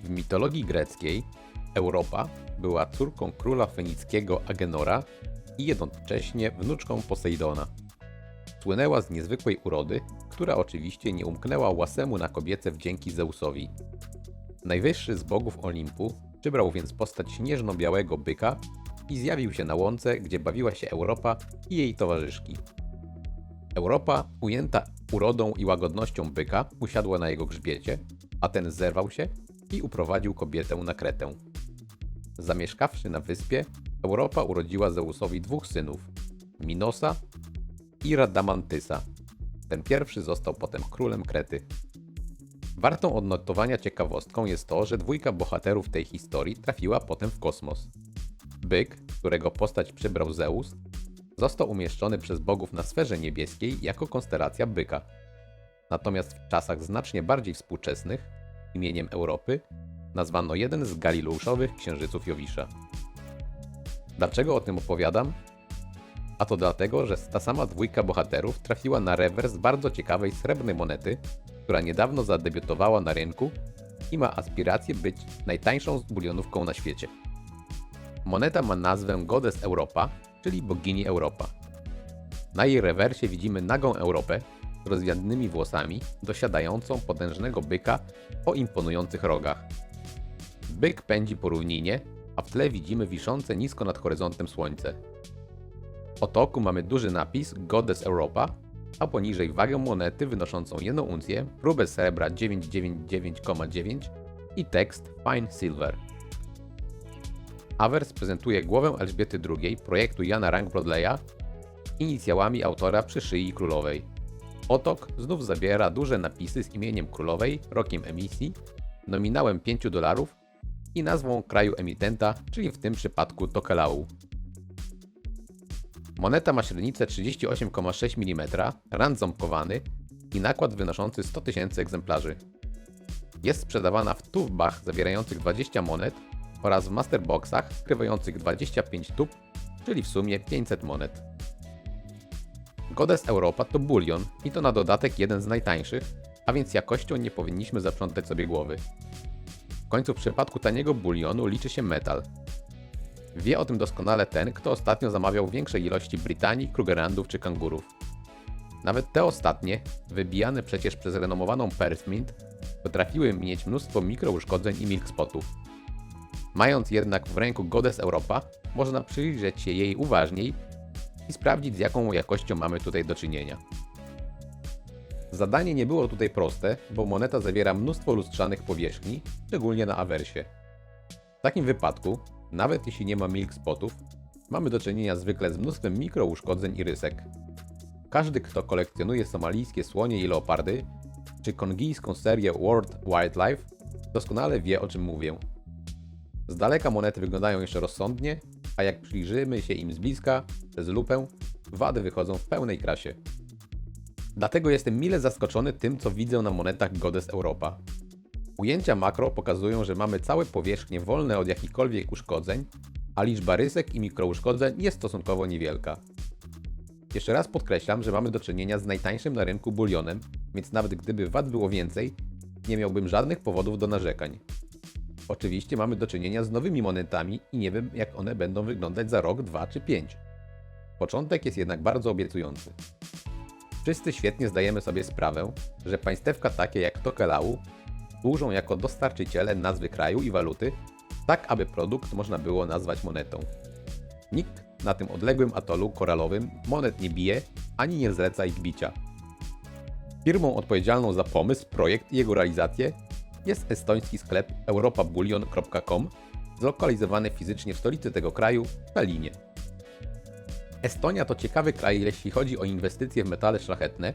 W mitologii greckiej Europa była córką króla fenickiego Agenora i jednocześnie wnuczką Posejdona. Słynęła z niezwykłej urody, która oczywiście nie umknęła łasemu na kobiece wdzięki Zeusowi. Najwyższy z bogów Olimpu przybrał więc postać śnieżno-białego byka i zjawił się na łące, gdzie bawiła się Europa i jej towarzyszki. Europa, ujęta urodą i łagodnością byka, usiadła na jego grzbiecie, a ten zerwał się i uprowadził kobietę na Kretę. Zamieszkawszy na wyspie, Europa urodziła Zeusowi dwóch synów, Minosa i Radamantysa. Ten pierwszy został potem królem Krety. Wartą odnotowania ciekawostką jest to, że dwójka bohaterów tej historii trafiła potem w kosmos. Byk, którego postać przybrał Zeus, został umieszczony przez bogów na sferze niebieskiej jako konstelacja byka. Natomiast w czasach znacznie bardziej współczesnych, imieniem Europy, nazwano jeden z galileuszowych księżyców Jowisza. Dlaczego o tym opowiadam? A to dlatego, że ta sama dwójka bohaterów trafiła na rewers bardzo ciekawej srebrnej monety, która niedawno zadebiutowała na rynku i ma aspiracje być najtańszą bulionówką na świecie. Moneta ma nazwę Goddess Europa, czyli bogini Europa. Na jej rewersie widzimy nagą Europę z rozwianymi włosami, dosiadającą potężnego byka o imponujących rogach. Byk pędzi po równinie, a w tle widzimy wiszące nisko nad horyzontem słońce. W otoku mamy duży napis Goddess Europa, a poniżej wagę monety wynoszącą 1 uncję, próbę srebra 999,9 i tekst Fine Silver. Awers prezentuje głowę Elżbiety II projektu Jana Rank-Broadleya inicjałami autora przy szyi królowej. Otok znów zawiera duże napisy z imieniem królowej, rokiem emisji, nominałem $5 i nazwą kraju emitenta, czyli w tym przypadku Tokelau. Moneta ma średnicę 38,6 mm, rand ząbkowany i nakład wynoszący 100 000 egzemplarzy. Jest sprzedawana w tubach zawierających 20 monet oraz w masterboxach skrywających 25 tub, czyli w sumie 500 monet. Goddess Europa to bulion i to na dodatek jeden z najtańszych, a więc jakością nie powinniśmy zaprzątać sobie głowy. W końcu w przypadku taniego bulionu liczy się metal. Wie o tym doskonale ten, kto ostatnio zamawiał większe ilości Brytanii, Krugerrandów czy kangurów. Nawet te ostatnie, wybijane przecież przez renomowaną Perth Mint, potrafiły mieć mnóstwo mikrouszkodzeń i milkspotów. Mając jednak w ręku Goddess Europa, można przyjrzeć się jej uważniej i sprawdzić, z jaką jakością mamy tutaj do czynienia. Zadanie nie było tutaj proste, bo moneta zawiera mnóstwo lustrzanych powierzchni, szczególnie na awersie. W takim wypadku, nawet jeśli nie ma milkspotów, mamy do czynienia zwykle z mnóstwem mikrouszkodzeń i rysek. Każdy, kto kolekcjonuje somalijskie słonie i leopardy, czy kongijską serię World Wildlife, doskonale wie, o czym mówię. Z daleka monety wyglądają jeszcze rozsądnie, a jak przyjrzymy się im z bliska, przez lupę, wady wychodzą w pełnej krasie. Dlatego jestem mile zaskoczony tym, co widzę na monetach Goddess Europa. Ujęcia makro pokazują, że mamy całe powierzchnie wolne od jakichkolwiek uszkodzeń, a liczba rysek i mikrouszkodzeń jest stosunkowo niewielka. Jeszcze raz podkreślam, że mamy do czynienia z najtańszym na rynku bulionem, więc nawet gdyby wad było więcej, nie miałbym żadnych powodów do narzekań. Oczywiście mamy do czynienia z nowymi monetami i nie wiem, jak one będą wyglądać za rok, 2 czy 5. Początek jest jednak bardzo obiecujący. Wszyscy świetnie zdajemy sobie sprawę, że państewka takie jak Tokelau służą jako dostarczyciele nazwy kraju i waluty, tak aby produkt można było nazwać monetą. Nikt na tym odległym atolu koralowym monet nie bije, ani nie zleca ich bicia. Firmą odpowiedzialną za pomysł, projekt i jego realizację jest estoński sklep europabullion.com, zlokalizowany fizycznie w stolicy tego kraju, Tallinie. Estonia to ciekawy kraj, jeśli chodzi o inwestycje w metale szlachetne,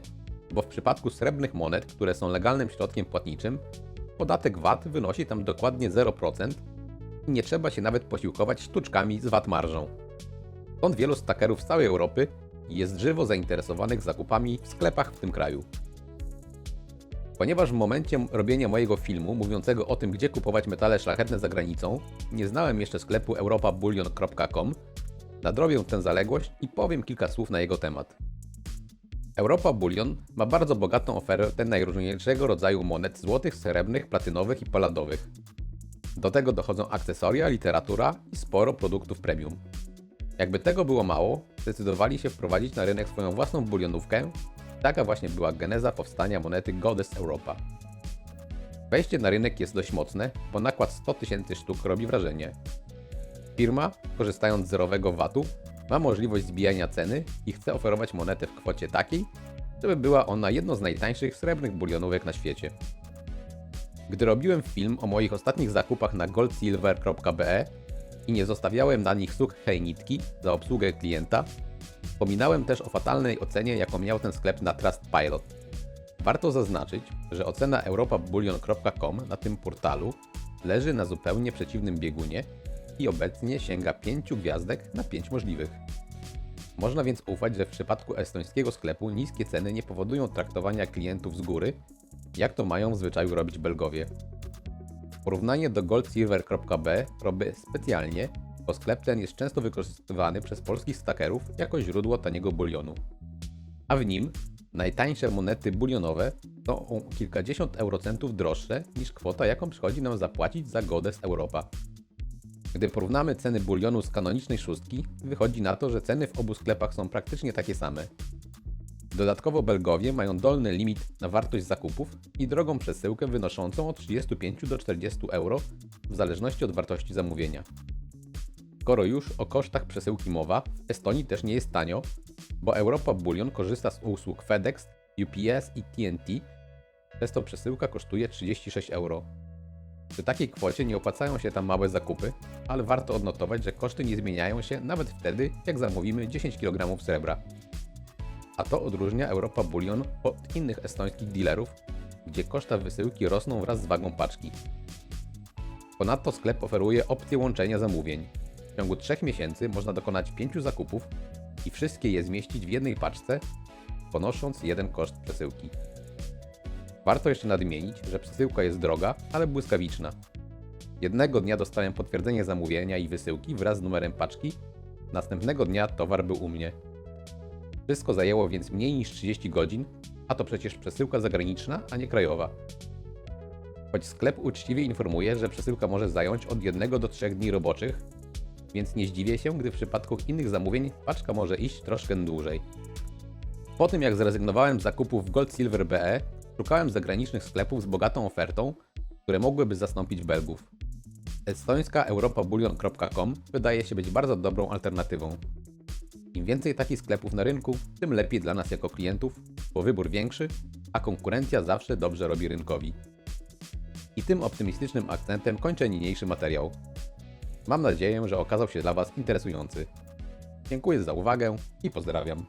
bo w przypadku srebrnych monet, które są legalnym środkiem płatniczym, podatek VAT wynosi tam dokładnie 0% i nie trzeba się nawet posiłkować sztuczkami z VAT marżą. Stąd wielu stakerów z całej Europy jest żywo zainteresowanych zakupami w sklepach w tym kraju. Ponieważ w momencie robienia mojego filmu mówiącego o tym, gdzie kupować metale szlachetne za granicą, nie znałem jeszcze sklepu europabullion.com, nadrobię tę zaległość i powiem kilka słów na jego temat. Europa Bullion ma bardzo bogatą ofertę najróżniejszego rodzaju monet złotych, srebrnych, platynowych i paladowych. Do tego dochodzą akcesoria, literatura i sporo produktów premium. Jakby tego było mało, zdecydowali się wprowadzić na rynek swoją własną bulionówkę. Taka właśnie była geneza powstania monety Goddess Europa. Wejście na rynek jest dość mocne, bo nakład 100 000 sztuk robi wrażenie. Firma, korzystając z zerowego VAT-u, ma możliwość zbijania ceny i chce oferować monetę w kwocie takiej, żeby była ona jedną z najtańszych srebrnych bulionówek na świecie. Gdy robiłem film o moich ostatnich zakupach na goldsilver.be i nie zostawiałem na nich suchej nitki za obsługę klienta, wspominałem też o fatalnej ocenie, jaką miał ten sklep na Trustpilot. Warto zaznaczyć, że ocena europabullion.com na tym portalu leży na zupełnie przeciwnym biegunie i obecnie sięga 5 gwiazdek na 5 możliwych. Można więc ufać, że w przypadku estońskiego sklepu niskie ceny nie powodują traktowania klientów z góry, jak to mają w zwyczaju robić Belgowie. Porównanie do goldsilver.be robię specjalnie, bo sklep ten jest często wykorzystywany przez polskich stakerów jako źródło taniego bulionu. A w nim najtańsze monety bulionowe są o kilkadziesiąt eurocentów droższe niż kwota, jaką przychodzi nam zapłacić za Goddess Europa. Gdy porównamy ceny bulionu z kanonicznej szóstki, wychodzi na to, że ceny w obu sklepach są praktycznie takie same. Dodatkowo Belgowie mają dolny limit na wartość zakupów i drogą przesyłkę wynoszącą od 35 do 40 euro w zależności od wartości zamówienia. Skoro już o kosztach przesyłki mowa, w Estonii też nie jest tanio, bo Europa Bullion korzysta z usług FedEx, UPS i TNT, przez to przesyłka kosztuje 36 euro. Przy takiej kwocie nie opłacają się tam małe zakupy, ale warto odnotować, że koszty nie zmieniają się nawet wtedy, jak zamówimy 10 kg srebra. A to odróżnia Europa Bullion od innych estońskich dealerów, gdzie koszta wysyłki rosną wraz z wagą paczki. Ponadto sklep oferuje opcję łączenia zamówień. W ciągu 3 miesięcy można dokonać 5 zakupów i wszystkie je zmieścić w jednej paczce, ponosząc jeden koszt przesyłki. Warto jeszcze nadmienić, że przesyłka jest droga, ale błyskawiczna. Jednego dnia dostałem potwierdzenie zamówienia i wysyłki wraz z numerem paczki, następnego dnia towar był u mnie. Wszystko zajęło więc mniej niż 30 godzin, a to przecież przesyłka zagraniczna, a nie krajowa. Choć sklep uczciwie informuje, że przesyłka może zająć od 1 do 3 dni roboczych, więc nie zdziwię się, gdy w przypadku innych zamówień paczka może iść troszkę dłużej. Po tym jak zrezygnowałem z zakupów w goldsilver.be, szukałem zagranicznych sklepów z bogatą ofertą, które mogłyby zastąpić Belgów. Estońska europabullion.com wydaje się być bardzo dobrą alternatywą. Im więcej takich sklepów na rynku, tym lepiej dla nas jako klientów, bo wybór większy, a konkurencja zawsze dobrze robi rynkowi. I tym optymistycznym akcentem kończę niniejszy materiał. Mam nadzieję, że okazał się dla Was interesujący. Dziękuję za uwagę i pozdrawiam.